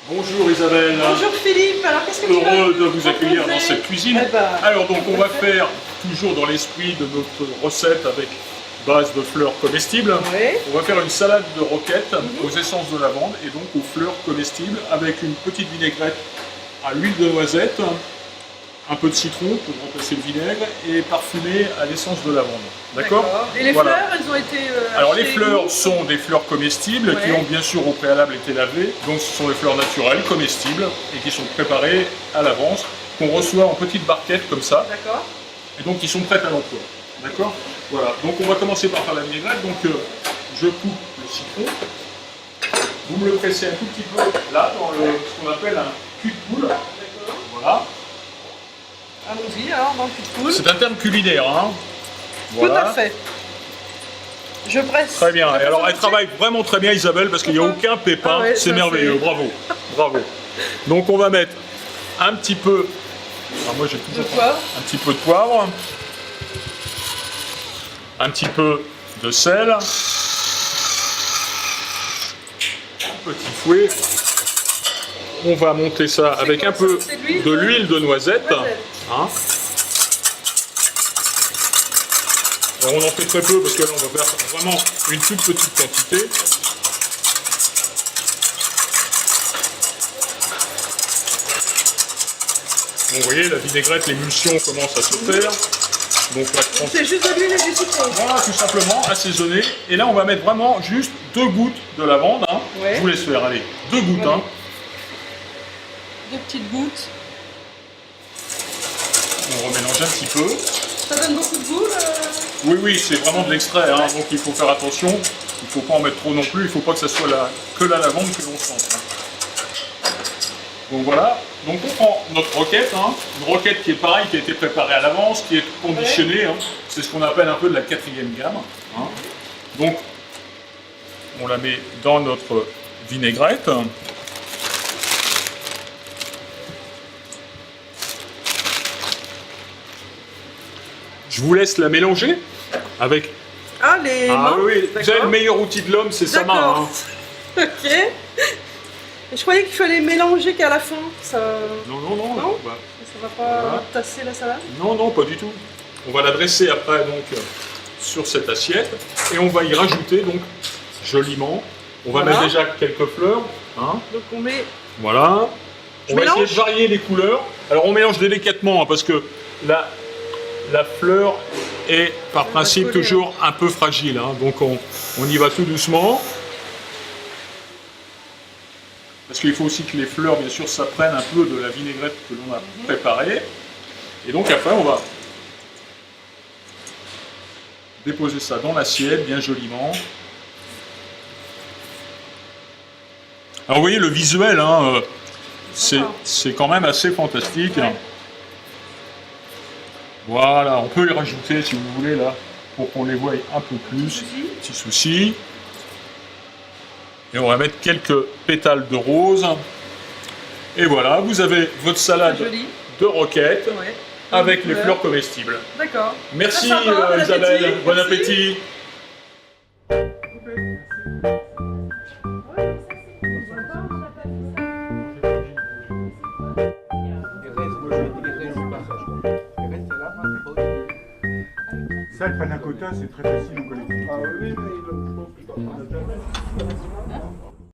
Bonjour Isabelle. Bonjour Philippe, alors qu'est-ce que tu vas Heureux de vous accueillir dans cette cuisine. Eh ben, Alors donc on va faire, toujours dans l'esprit de notre recette avec base de fleurs comestibles, oui. on va faire une salade de roquettes aux essences de lavande et donc aux fleurs comestibles avec une petite vinaigrette à l'huile de noisette, un peu de citron pour remplacer le vinaigre et parfumé à l'essence de lavande. D'accord. Et les Voilà. fleurs, elles ont été Alors les achetées fleurs où? sont des fleurs comestibles qui Ouais. ont bien sûr au préalable été lavées. Donc ce sont des fleurs naturelles, comestibles et qui sont préparées à l'avance, qu'on reçoit en petites barquettes comme ça. D'accord. Et donc qui sont prêtes à l'emploi. D'accord. Voilà. Donc on va commencer par faire la vinaigrette. Donc je coupe le citron. Vous me le pressez un tout petit peu là dans ce qu'on appelle un cul de poule. D'accord. Voilà. Allons-y alors dans le cul de poule. C'est un terme culinaire, hein. Tout à fait. Je presse. Très bien. Et alors, elle travaille vraiment très bien, Isabelle, parce qu'il n'y a aucun pépin. Ah ouais, c'est ça, merveilleux. c'est- Bravo. Bravo. Donc, on va mettre un petit peu. Alors, moi, j'ai De toujours poivre. un petit peu de poivre, un petit peu de sel, un petit fouet. On va monter ça avec quoi un peu ça? C'est de l'huile de l'huile de noisette. Noisette. Hein. Alors, on en fait très peu parce que là on va faire vraiment une toute petite quantité. Bon, vous voyez, la vinaigrette, l'émulsion commence à se faire. Donc là, C'est juste de l'huile et du citron. voilà, tout simplement, assaisonner. Et là, on va mettre vraiment juste 2 gouttes de lavande. Hein. Ouais. Je vous laisse faire, allez, 2 gouttes. Ouais. Hein. 2 petites gouttes. On remélange un petit peu. Ça donne beaucoup de goût Oui, oui, c'est vraiment de l'extrait, hein, donc il faut faire attention. Il ne faut pas en mettre trop non plus, il ne faut pas que ça soit que la lavande que l'on sente. Hein. Donc voilà, donc on prend notre roquette, hein, une roquette qui est pareille, qui a été préparée à l'avance, qui est conditionnée, hein, c'est ce qu'on appelle un peu de la 4e gamme. Hein. Donc on la met dans notre vinaigrette. Je vous laisse la mélanger avec. Ah, les Ah mains. oui, vous savez, D'accord. le meilleur outil de l'homme, c'est sa main. D'accord. Hein. Ok. Et je croyais qu'il fallait mélanger qu'à la fin. Ça... Non, non, non. Non. Bah, Ça va pas Voilà. tasser la salade? non, non, pas du tout. On va la dresser après donc sur cette assiette et on va y rajouter donc joliment. On va Voilà. mettre déjà quelques fleurs. Hein. Donc on met... Voilà. Je On va essayer mélange de varier les couleurs. Alors on mélange délicatement hein, parce que la fleur est par principe coller, toujours un peu fragile. Hein. Donc on y va tout doucement. Parce qu'il faut aussi que les fleurs, bien sûr, s'apprennent un peu de la vinaigrette que l'on a préparée. Et donc après, on va déposer ça dans l'assiette, bien joliment. Alors vous voyez, le visuel, hein, c'est quand même assez fantastique. Ouais. Voilà, on peut les rajouter si vous voulez, là, pour qu'on les voie un peu plus. Souci. Petit souci. Et on va mettre quelques pétales de rose. Et voilà, vous avez votre salade Joli. de roquettes Ouais. avec les Couleur. fleurs comestibles. D'accord. Merci Très sympa, bon Isabelle, appétit. bon Merci. appétit. Ça, le panna cotta, c'est très facile en collectivité. Ah oui, mais il le faut.